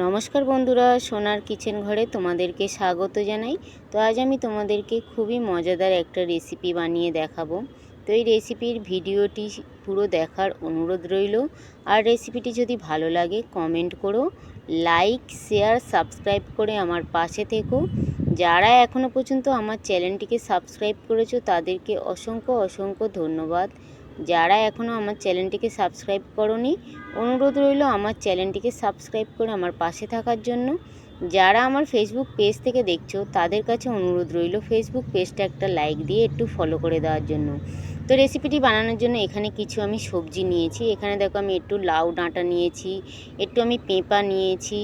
নমস্কার বন্ধুরা, সোনার কিচেন ঘরে তোমাদেরকে স্বাগত জানাই। তো আজ আমি তোমাদেরকে খুবই মজাদার একটা রেসিপি বানিয়ে দেখাবো। তো এই রেসিপির ভিডিওটি পুরো দেখার অনুরোধ রইল। আর রেসিপিটি যদি ভালো লাগে কমেন্ট করো, লাইক শেয়ার সাবস্ক্রাইব করে আমার পাশে থেকো। যারা এখনও পর্যন্ত আমার চ্যানেলটিকে সাবস্ক্রাইব করেছো তাদেরকে অসংখ্য অসংখ্য ধন্যবাদ। যারা এখনও আমার চ্যানেলটিকে সাবস্ক্রাইব করোনি, অনুরোধ রইল আমার চ্যানেলটিকে সাবস্ক্রাইব করে আমার পাশে থাকার জন্য। যারা আমার ফেসবুক পেজ থেকে দেখছো তাদের কাছে অনুরোধ রইল ফেসবুক পেজটা একটা লাইক দিয়ে একটু ফলো করে দেওয়ার জন্য। তো রেসিপিটি বানানোর জন্য এখানে কিছু আমি সবজি নিয়েছি। এখানে দেখো আমি একটু লাউ ডাঁটা নিয়েছি, একটু আমি পেঁপা নিয়েছি,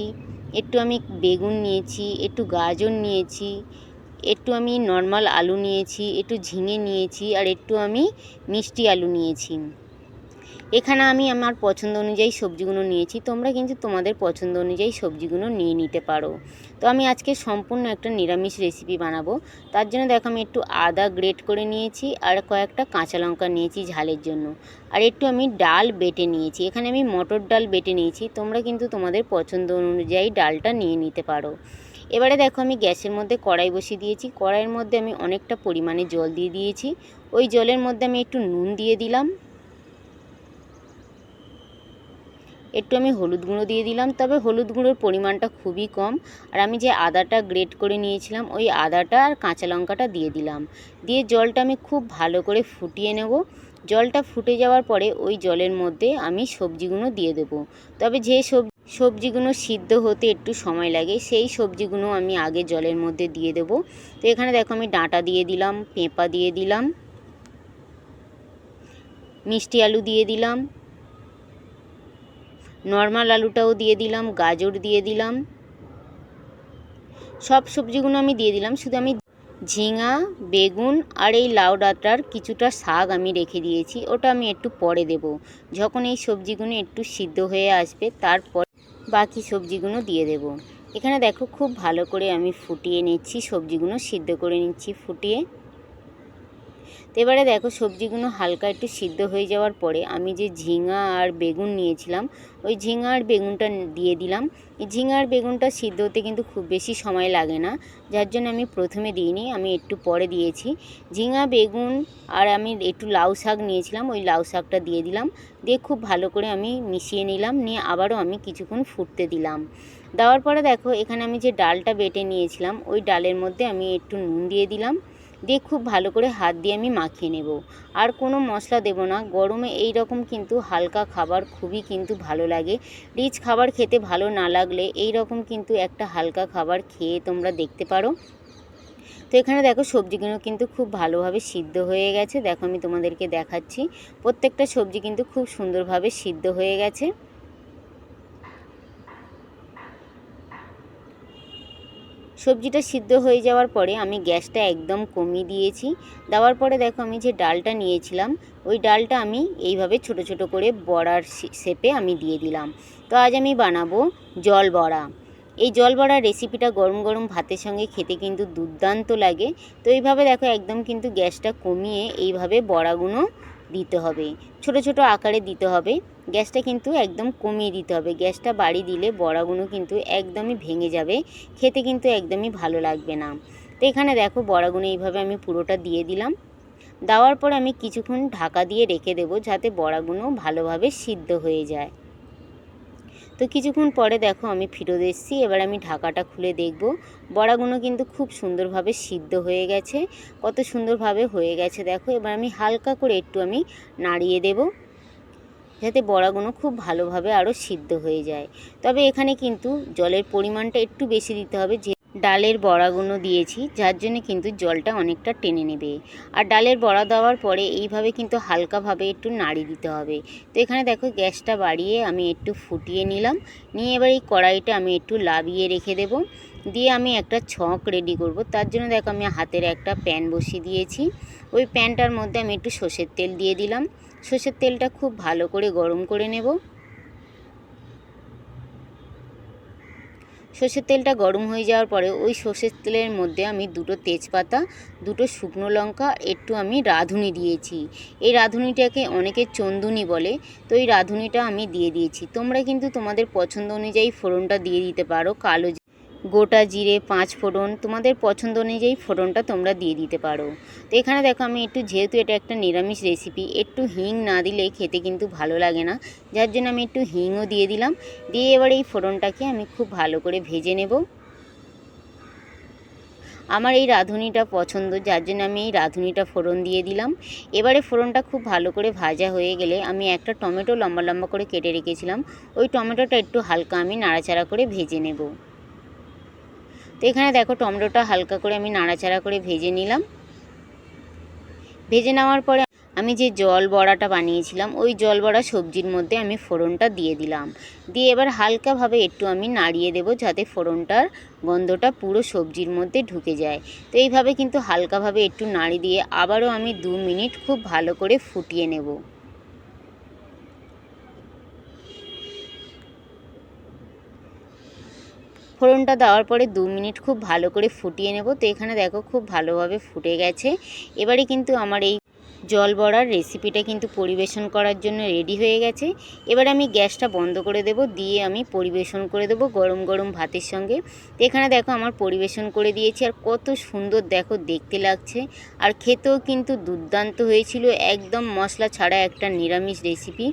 একটু আমি বেগুন নিয়েছি, একটু গাজর নিয়েছি, একটু আমি নর্মাল আলু নিয়েছি, একটু ঝিঙে নিয়েছি, আর একটু আমি মিষ্টি আলু নিয়েছি। এখানে আমি আমার পছন্দ অনুযায়ী সবজিগুলো নিয়েছি, তোমরা কিন্তু তোমাদের পছন্দ অনুযায়ী সবজিগুলো নিয়ে নিতে পারো। তো আমি আজকে সম্পূর্ণ একটা নিরামিষ রেসিপি বানাবো। তার জন্য দেখো আমি একটু আদা গ্রেট করে নিয়েছি, আর কয়েকটা কাঁচা লঙ্কা নিয়েছি ঝালের জন্য, আর একটু আমি ডাল বেটে নিয়েছি। এখানে আমি মটর ডাল বেটে নিয়েছি, তোমরা কিন্তু তোমাদের পছন্দ অনুযায়ী ডালটা নিয়ে নিতে পারো। এবারে দেখো আমি গ্যাসের মধ্যে কড়াই বসিয়ে দিয়েছি। কড়াইয়ের মধ্যে আমি অনেকটা পরিমাণে জল দিয়ে দিয়েছি। ওই জলের মধ্যে আমি একটু নুন দিয়ে দিলাম, একটু আমি হলুদ গুঁড়ো দিয়ে দিলাম, তবে হলুদ গুঁড়োর পরিমাণটা খুবই কম। আর আমি যে আদাটা গ্রেট করে নিয়েছিলাম ওই আদাটা আর কাঁচা লঙ্কাটা দিয়ে দিলাম। দিয়ে জলটা আমি খুব ভালো করে ফুটিয়ে নেব। জলটা ফুটে যাওয়ার পরে ওই জলের মধ্যে আমি সবজিগুলো দিয়ে দেবো। তবে যে সবজিগুলো সিদ্ধ হতে একটু সময় লাগে সেই সবজিগুলো আমি আগে জলের মধ্যে দিয়ে দেবো। তো এখানে দেখো আমি ডাঁটা দিয়ে দিলাম, পেঁপা দিয়ে দিলাম, মিষ্টি আলু দিয়ে দিলাম, নর্মাল আলুটাও দিয়ে দিলাম, গাজর দিয়ে দিলাম, সব সবজিগুলো আমি দিয়ে দিলাম। শুধু আমি ঝিঙা, বেগুন আর এই লাউ ডাঁটার কিছুটা শাক আমি রেখে দিয়েছি, ওটা আমি একটু পরে দেব। যখন এই সবজিগুলো একটু সিদ্ধ হয়ে আসবে তারপর বাকি সবজিগুলো দিয়ে দেব। এখানে দেখো খুব ভালো করে আমি ফুটিয়ে নিচ্ছি, সবজিগুলো সিদ্ধ করে নিচ্ছি ফুটিয়ে। তো এবারে দেখো সবজিগুলো হালকা একটু সিদ্ধ হয়ে যাওয়ার পরে আমি যে ঝিঙা আর বেগুন নিয়েছিলাম ওই ঝিঙা আর বেগুনটা দিয়ে দিলাম। এই ঝিঙা আর বেগুনটা সিদ্ধ হতে কিন্তু খুব বেশি সময় লাগে না, যার জন্য আমি প্রথমে দিইনি, আমি একটু পরে দিয়েছি। ঝিঙা বেগুন আর আমি একটু লাউ শাক নিয়েছিলাম, ওই লাউ শাকটা দিয়ে দিলাম। দিয়ে খুব ভালো করে আমি মিশিয়ে নিলাম, নিয়ে আবারও আমি কিছুক্ষণ ফুটতে দিলাম। দেওয়ার পরে দেখো এখানে আমি যে ডালটা বেটে নিয়েছিলাম ওই ডালের মধ্যে আমি একটু নুন দিয়ে দিলাম। দিয়ে খুব ভালো করে হাত দিয়ে আমি মাখিয়ে নেব। আর কোনো মশলা দেব না। গরমে এই রকম কিন্তু হালকা খাবার খুবই কিন্তু ভালো লাগে। রিচ খাবার খেতে ভালো না লাগলে এই রকম কিন্তু একটা হালকা খাবার খেয়ে তোমরা দেখতে পারো। তো এখানে দেখো সবজিগুলো কিন্তু খুব ভালোভাবে সিদ্ধ হয়ে গেছে। দেখো আমি তোমাদেরকে দেখাচ্ছি, প্রত্যেকটা সবজি কিন্তু খুব সুন্দরভাবে সিদ্ধ হয়ে গেছে। সবজিটা সিদ্ধ হয়ে যাওয়ার পরে আমি গ্যাসটা একদম কমিয়ে দিয়েছি। দেওয়ার পরে দেখো আমি যে ডালটা নিয়েছিলাম ওই ডালটা আমি এইভাবে ছোট ছোট করে বড়ার শেপে আমি দিয়ে দিলাম। তো আজ আমি বানাবো জল বড়া। এই জল বড়ার রেসিপিটা গরম গরম ভাতের সঙ্গে খেতে কিন্তু দুর্দান্ত লাগে। তো এইভাবে দেখো একদম কিন্তু গ্যাসটা কমিয়ে এইভাবে বড়াগুলো দিতে হবে, ছোট ছোট আকারে দিতে হবে। গ্যাসটা কিন্তু একদম কমিয়ে দিতে হবে, গ্যাসটা বাড়িয়ে দিলে বড়াগুলো কিন্তু একদমই ভেঙে যাবে, খেতে কিন্তু একদমই ভালো লাগবে না। তো এখানে দেখো বড়াগুলো এইভাবে আমি পুরোটা দিয়ে দিলাম। দেওয়ার পর আমি কিছুক্ষণ ঢাকা দিয়ে রেখে দেবো যাতে বড়াগুলো ভালোভাবে সিদ্ধ হয়ে যায়। তো কিছুক্ষণ পরে দেখো আমি ফিরে এসেছি। এবার আমি ঢাকাটা খুলে দেখব বড়াগুলো কিন্তু খুব সুন্দরভাবে সিদ্ধ হয়ে গেছে। কত সুন্দরভাবে হয়ে গেছে দেখো। এবার আমি হালকা করে একটু আমি নাড়িয়ে দেব যাতে বড়াগুলো খুব ভালোভাবে আরও সিদ্ধ হয়ে যায়। তবে এখানে কিন্তু জলের পরিমাণটা একটু বেশি দিতে হবে, যে ডালের বড়াগুলো দিয়েছি যার জন্য কিন্তু জলটা অনেকটা টেনে নেবে। আর ডালের বড়া দেওয়ার পরে এইভাবে কিন্তু হালকাভাবে একটু নাড়িয়ে দিতে হবে। তো এখানে দেখো গ্যাসটা বাড়িয়ে আমি একটু ফুটিয়ে নিলাম, নিয়ে এবার এই কড়াইটা আমি একটু লাভিয়ে রেখে দেব। দিয়ে আমি একটা ছক রেডি করব। তার জন্য দেখো আমি হাতের একটা প্যান বসিয়ে দিয়েছি। ওই প্যানটার মধ্যে আমি একটু সর্ষের তেল দিয়ে দিলাম। সর্ষের তেলটা খুব ভালো করে গরম করে নেব। সর্ষের তেলটা গরম হয়ে যাওয়ার পরে ওই সর্ষের তেলের মধ্যে আমি 2টো তেজপাতা, 2টো শুকনো লঙ্কা, একটু আমি রাঁধুনি দিয়েছি। এই রাঁধুনিটাকে অনেকে চন্দুনি বলে, তো এই রাঁধুনিটা আমি দিয়ে দিয়েছি। তোমরা কিন্তু তোমাদের পছন্দ অনুযায়ী ফোড়নটা দিয়ে দিতে পারো। কালো গোটা জিরে, 5 ফোড়ন, তোমাদের পছন্দ অনুযায়ী ফোড়নটা তোমরা দিয়ে দিতে পারো। তো এখানে দেখো আমি একটু, যেহেতু এটা একটা নিরামিষ রেসিপি, একটু হিং না দিলে খেতে কিন্তু ভালো লাগে না, যার জন্য আমি একটু হিংও দিয়ে দিলাম। দিয়ে এবার এই ফোড়নটাকে আমি খুব ভালো করে ভেজে নেব। আমার এই রাঁধুনিটা পছন্দ, যার জন্য আমি এই রাঁধুনিটা ফোড়ন দিয়ে দিলাম। এবারে ফোড়নটা খুব ভালো করে ভাজা হয়ে গেলে আমি একটা টমেটো লম্বা লম্বা করে কেটে রেখেছিলাম, ওই টমেটোটা একটু হালকা আমি নাড়াচাড়া করে ভেজে নেব। তো এখানে দেখো টমেটোটা হালকা করে আমি নাড়াচাড়া করে ভেজে নিলাম। ভেজে নেওয়ার পরে আমি যে জল বড়াটা বানিয়েছিলাম, ওই জল বড়া সবজির মধ্যে আমি ফোড়নটা দিয়ে দিলাম। দিয়ে এবার হালকাভাবে একটু আমি নাড়িয়ে দেব, যাতে ফোড়নটার গন্ধটা পুরো সবজির মধ্যে ঢুকে যায়। তো এইভাবে কিন্তু হালকাভাবে একটু নাড়ি দিয়ে আবারও আমি 2 মিনিট খুব ভালো করে ফুটিয়ে নেব। ফোড়নটা দেওয়ার পরে 2 মিনিট খুব ভালো করে ফুটিয়ে নেব। তো এখানে দেখো খুব ভালোভাবে ফুটে গেছে। এবারে কিন্তু আমার এই জল বড়ার রেসিপিটা কিন্তু পরিবেশন করার জন্য রেডি হয়ে গেছে। এবার আমি গ্যাসটা বন্ধ করে দেব, দিয়ে আমি পরিবেশন করে দেব গরম গরম ভাতের সঙ্গে। তো এখানে দেখো আমার পরিবেশন করে দিয়েছি, আর কত সুন্দর দেখো দেখতে লাগছে, আর খেতেও কিন্তু দুর্দান্ত হয়েছিল। একদম মশলা ছাড়া একটা নিরামিষ রেসিপি,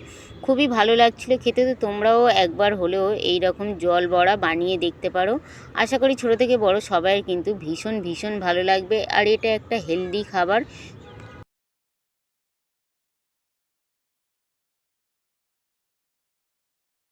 খুবই ভালো লাগছিল খেতে। তো তোমরাও একবার হলেও এই রকম জল বড়া বানিয়ে দেখতে পারো। আশা করি ছোট থেকে বড় সবাইয়ের কিন্তু ভীষণ ভীষণ ভালো লাগবে, আর এটা একটা হেলদি খাবার।